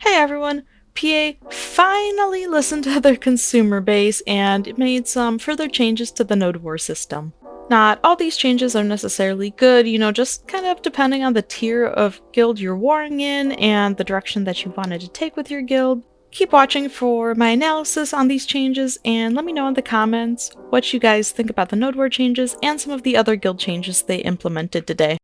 Hey everyone! PA finally listened to their consumer base and made some further changes to the node war system. Not all these changes are necessarily good, just kind of depending on the tier of guild you're warring in and the direction that you wanted to take with your guild. Keep watching for my analysis on these changes and let me know in the comments what you guys think about the node war changes and some of the other guild changes they implemented today.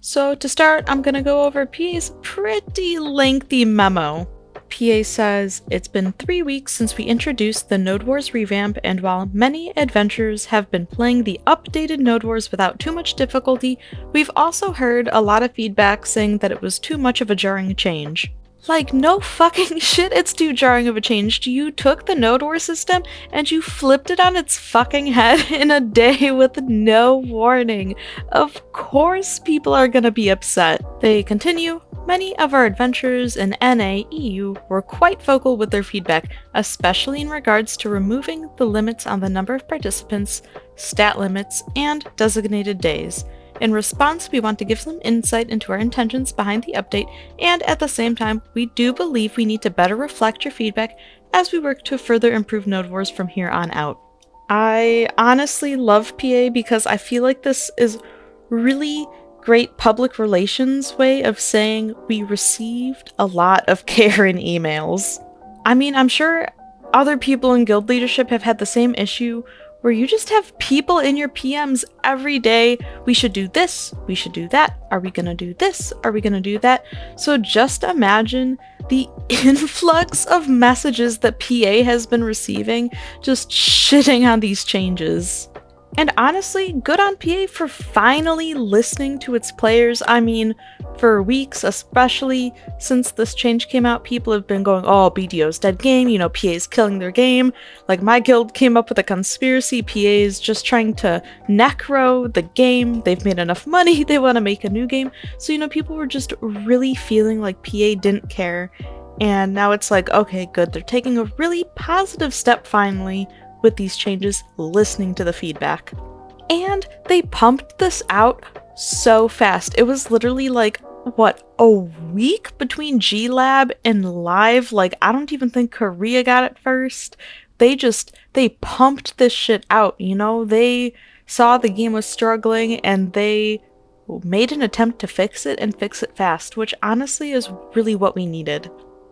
So to start, I'm gonna go over PA's pretty lengthy memo. PA says, it's been 3 weeks since we introduced the Node Wars revamp, and while many adventurers have been playing the updated Node Wars without too much difficulty, we've also heard a lot of feedback saying that it was too much of a jarring change. Like, no fucking shit, it's too jarring of a change. You took the Node War system and you flipped it on its fucking head in a day with no warning. Of course people are gonna be upset. They continue, many of our adventurers in NA, EU were quite vocal with their feedback, especially in regards to removing the limits on the number of participants, stat limits, and designated days. In response, we want to give some insight into our intentions behind the update, and at the same time, we do believe we need to better reflect your feedback as we work to further improve Node Wars from here on out. I honestly love PA because I feel like this is really great public relations way of saying we received a lot of care in emails. I mean, I'm sure other people in guild leadership have had the same issue where you just have people in your PMs every day, we should do this, we should do that, are we gonna do this, are we gonna do that? So just imagine the influx of messages that PA has been receiving just shitting on these changes. And honestly, good on PA for finally listening to its players. I mean, for weeks, especially since this change came out, people have been going, oh, BDO's dead game, PA's killing their game. Like, my guild came up with a conspiracy, PA's just trying to necro the game, they've made enough money, they want to make a new game. So, people were just really feeling like PA didn't care. And now it's like, okay, good, they're taking a really positive step finally with these changes, listening to the feedback. And they pumped this out so fast. It was literally like, what, a week between G-Lab and live? Like, I don't even think Korea got it first. They pumped this shit out, They saw the game was struggling and they made an attempt to fix it and fix it fast, which honestly is really what we needed.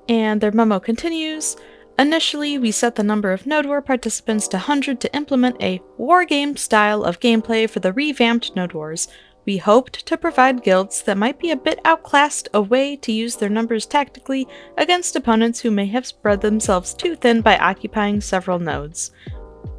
And their memo continues, initially, we set the number of Node War participants to 100 to implement a wargame style of gameplay for the revamped Node Wars. We hoped to provide guilds that might be a bit outclassed a way to use their numbers tactically against opponents who may have spread themselves too thin by occupying several nodes.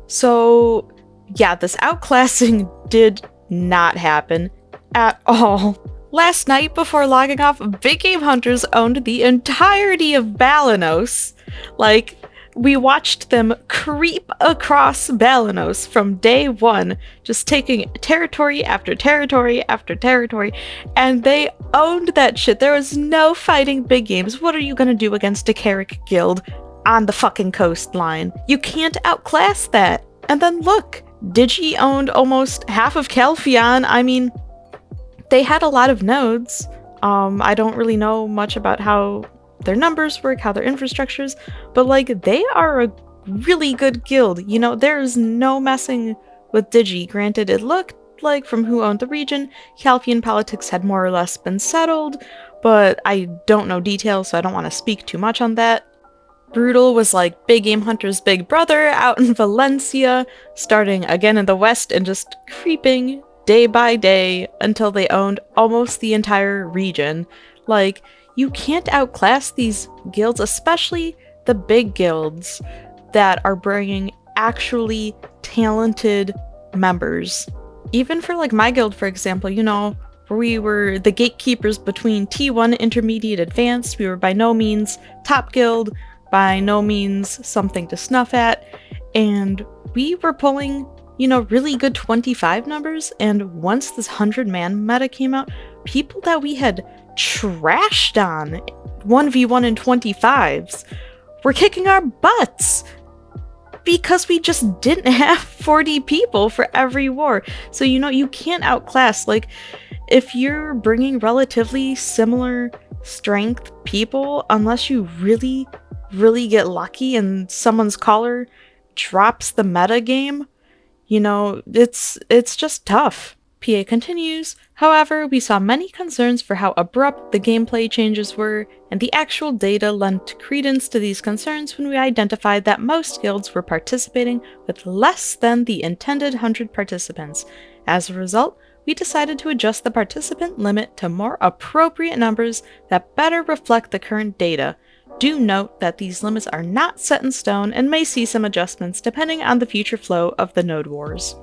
So, yeah, this outclassing did not happen at all. Last night, before logging off, Big Game Hunters owned the entirety of Balanos. Like, we watched them creep across Balanos from day one, just taking territory after territory after territory, and they owned that shit. There was no fighting big games. What are you gonna do against a Carrick guild on the fucking coastline? You can't outclass that. And then look, Digi owned almost half of Calpheon. I mean, they had a lot of nodes. I don't really know much about how their numbers work, how their infrastructure is, but like, they are a really good guild. There's no messing with Digi. Granted, it looked like from who owned the region, Calpheon politics had more or less been settled, but I don't know details, so I don't want to speak too much on that. Brutal was like Big Game Hunter's big brother out in Valencia, starting again in the west and just creeping day by day until they owned almost the entire region. Like, you can't outclass these guilds, especially the big guilds that are bringing actually talented members. Even for like my guild, for example, we were the gatekeepers between T1 Intermediate Advanced. We were by no means top guild, by no means something to snuff at, and we were pulling really good 25 numbers, and once this 100-man meta came out, people that we had trashed on 1v1 and 25s were kicking our butts. because we just didn't have 40 people for every war. So, you can't outclass. Like, if you're bringing relatively similar strength people, unless you really, really get lucky and someone's caller drops the meta game, it's just tough. PA continues, however, we saw many concerns for how abrupt the gameplay changes were, and the actual data lent credence to these concerns when we identified that most guilds were participating with less than the intended 100 participants. As a result, we decided to adjust the participant limit to more appropriate numbers that better reflect the current data. Do note that these limits are not set in stone and may see some adjustments depending on the future flow of the Node Wars.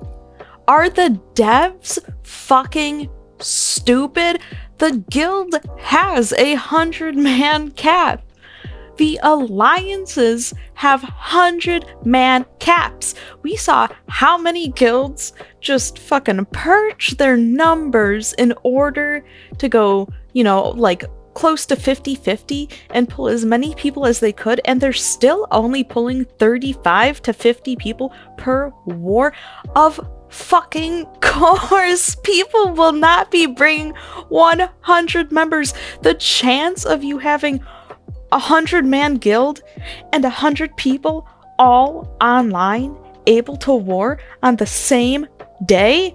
Are the devs fucking stupid? The guild has a 100-man cap. The alliances have 100-man caps. We saw how many guilds just fucking purge their numbers in order to go, like close to 50-50 and pull as many people as they could, and they're still only pulling 35 to 50 people per war. Of fucking course, people will not be bringing 100 members. The chance of you having 100-man guild and 100 people all online able to war on the same day?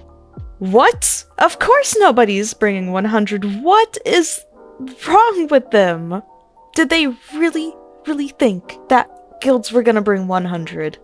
What? Of course nobody's bringing 100. What is wrong with them? Did they really, really think that guilds were gonna bring 100?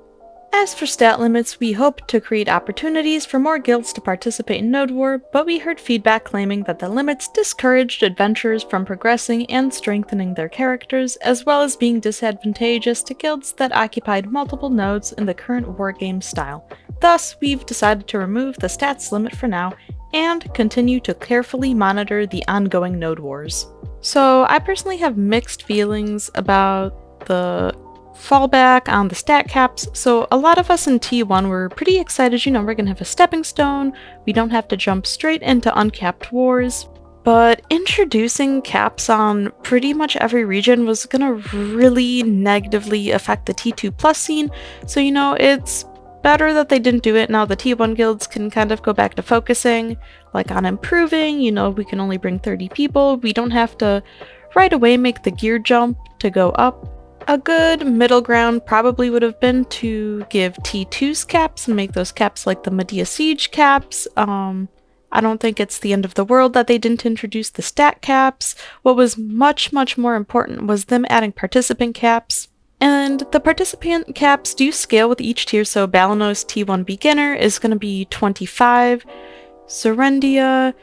As for stat limits, we hoped to create opportunities for more guilds to participate in Node War, but we heard feedback claiming that the limits discouraged adventurers from progressing and strengthening their characters, as well as being disadvantageous to guilds that occupied multiple nodes in the current wargame style. Thus, we've decided to remove the stats limit for now, and continue to carefully monitor the ongoing Node Wars. So, I personally have mixed feelings about the fallback on the stat caps. So a lot of us in T1 were pretty excited, we're gonna have a stepping stone, we don't have to jump straight into uncapped wars. But introducing caps on pretty much every region was gonna really negatively affect the T2 plus scene, so it's better that they didn't do it. Now the T1 guilds can kind of go back to focusing on improving, we can only bring 30 people, we don't have to right away make the gear jump to go up. A good middle ground probably would have been to give T2's caps and make those caps like the Medea Siege caps. I don't think it's the end of the world that they didn't introduce the stat caps. What was much, much more important was them adding participant caps. And the participant caps do scale with each tier, so Balanos T1 Beginner is going to be 25, Serendia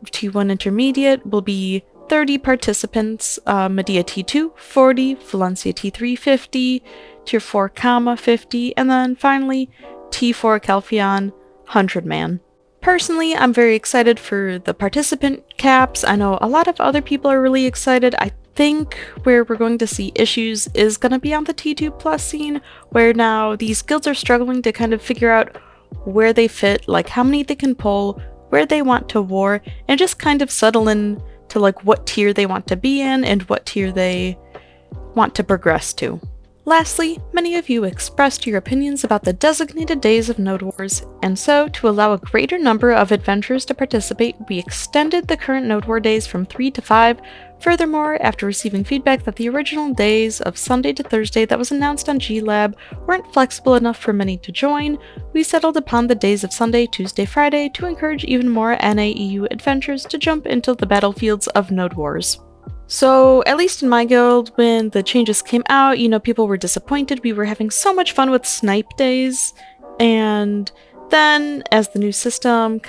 T1 Intermediate will be 30 participants, Medea T2 40, Valencia T3 50, Tier 4 Kama 50, and then finally T4 Calpheon 100 man. Personally, I'm very excited for the participant caps. I know a lot of other people are really excited. I think where we're going to see issues is going to be on the T2 plus scene, where now these guilds are struggling to kind of figure out where they fit, how many they can pull, where they want to war, and just kind of settle in to what tier they want to be in and what tier they want to progress to. Lastly, many of you expressed your opinions about the designated days of Node Wars, and so, to allow a greater number of adventurers to participate, we extended the current Node War days from 3 to 5. Furthermore, after receiving feedback that the original days of Sunday to Thursday that was announced on G-Lab weren't flexible enough for many to join, we settled upon the days of Sunday, Tuesday, Friday to encourage even more NAEU adventurers to jump into the battlefields of Node Wars. So, at least in my guild, when the changes came out, people were disappointed. We were having so much fun with snipe days, and then, as the new system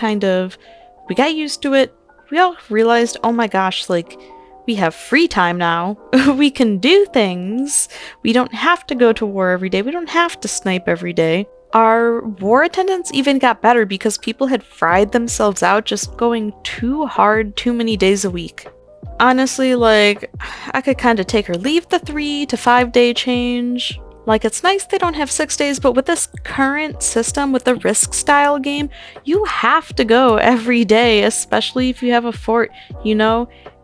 we got used to it, we all realized, oh my gosh, we have free time now. We can do things. We don't have to go to war every day. We don't have to snipe every day. Our war attendance even got better because people had fried themselves out just going too hard too many days a week. Honestly, I could kind of take or leave the 3 to 5 day change. It's nice they don't have 6 days, but with this current system, with the risk style game, you have to go every day, especially if you have a fort,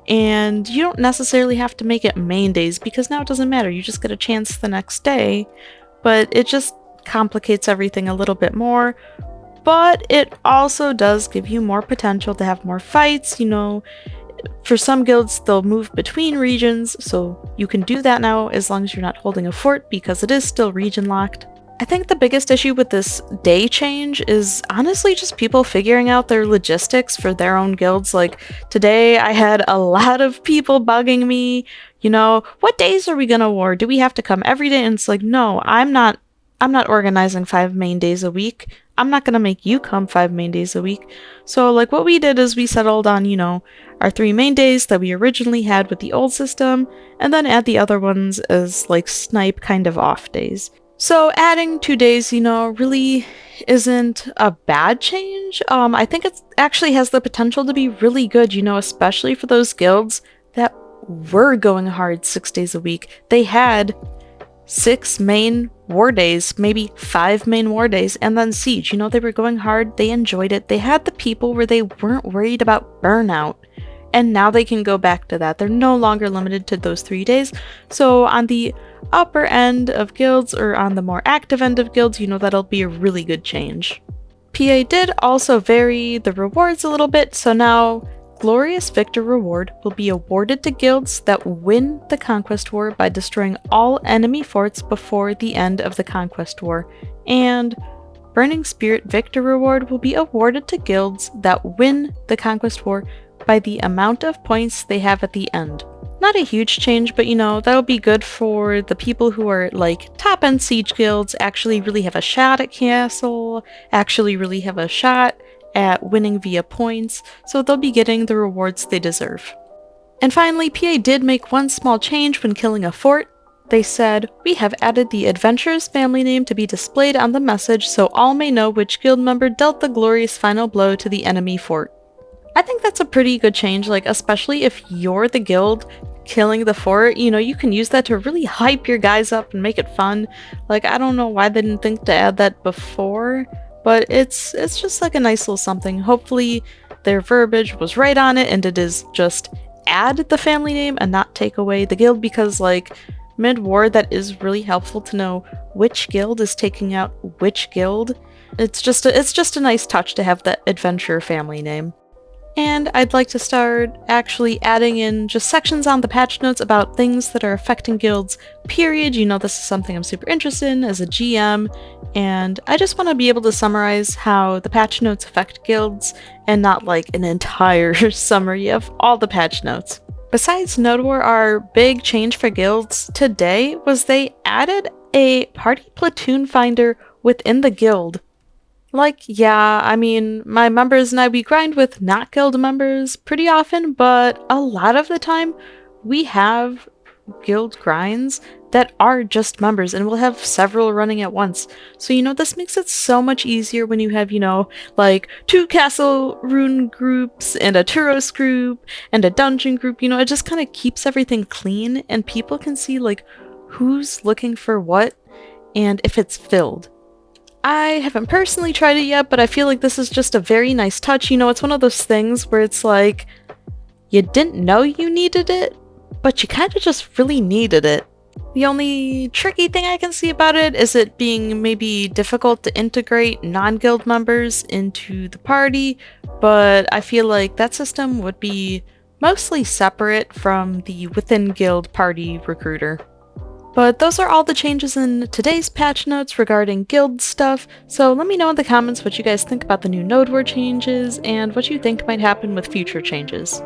and you don't necessarily have to make it main days because now it doesn't matter. You just get a chance the next day, but it just complicates everything a little bit more, but it also does give you more potential to have more fights. You know, for some guilds, they'll move between regions, so you can do that now as long as you're not holding a fort because it is still region locked. I think the biggest issue with this day change is honestly just people figuring out their logistics for their own guilds. Like today I had a lot of people bugging me, you know, what days are we gonna war? Do we have to come every day? And it's like, no, I'm not organizing 5 main days a week. I'm not gonna make you come 5 main days a week. So like what we did is we settled on, you know, our 3 main days that we originally had with the old system, and then add the other ones as like snipe kind of off days. So adding 2 days, you know, really isn't a bad change. I think it actually has the potential to be really good, you know, especially for those guilds that were going hard 6 days a week. They had 6 main war days, maybe 5 main war days, and then siege. You know, they were going hard, they enjoyed it, they had the people where they weren't worried about burnout. And now they can go back to that. They're no longer limited to those 3 days. So on the upper end of guilds, or on the more active end of guilds, you know, that'll be a really good change. PA did also vary the rewards a little bit, so now Glorious Victor Reward will be awarded to guilds that win the Conquest War by destroying all enemy forts before the end of the Conquest War, and Burning Spirit Victor Reward will be awarded to guilds that win the Conquest War by the amount of points they have at the end. Not a huge change, but you know, that'll be good for the people who are like top-end siege guilds, actually really have a shot at castle, actually really have a shot at winning via points, so they'll be getting the rewards they deserve. And finally, PA did make one small change when killing a fort. They said, "We have added the adventurer's family name to be displayed on the message so all may know which guild member dealt the glorious final blow to the enemy fort." I think that's a pretty good change, like especially if you're the guild killing the fort, you know, you can use that to really hype your guys up and make it fun. Like, I don't know why they didn't think to add that before, but it's just like a nice little something. Hopefully their verbiage was right on it and it is just add the family name and not take away the guild, because like mid-war that is really helpful to know which guild is taking out which guild. It's just a nice touch to have that adventurer family name. And I'd like to start actually adding in just sections on the patch notes about things that are affecting guilds, period. You know, this is something I'm super interested in as a GM, and I just want to be able to summarize how the patch notes affect guilds, and not like an entire summary of all the patch notes. Besides Node War, our big change for guilds today was they added a party platoon finder within the guild. Like, yeah, I mean, my members and I, we grind with not guild members pretty often, but a lot of the time we have guild grinds that are just members, and we'll have several running at once. So, you know, this makes it so much easier when you have, you know, like 2 castle rune groups and a Turos group and a dungeon group. You know, it just kind of keeps everything clean and people can see like who's looking for what and if it's filled. I haven't personally tried it yet, but I feel like this is just a very nice touch. You know, it's one of those things where it's like, you didn't know you needed it, but you kind of just really needed it. The only tricky thing I can see about it is it being maybe difficult to integrate non-guild members into the party, but I feel like that system would be mostly separate from the within guild party recruiter. But those are all the changes in today's patch notes regarding guild stuff, so let me know in the comments what you guys think about the new Node War changes and what you think might happen with future changes.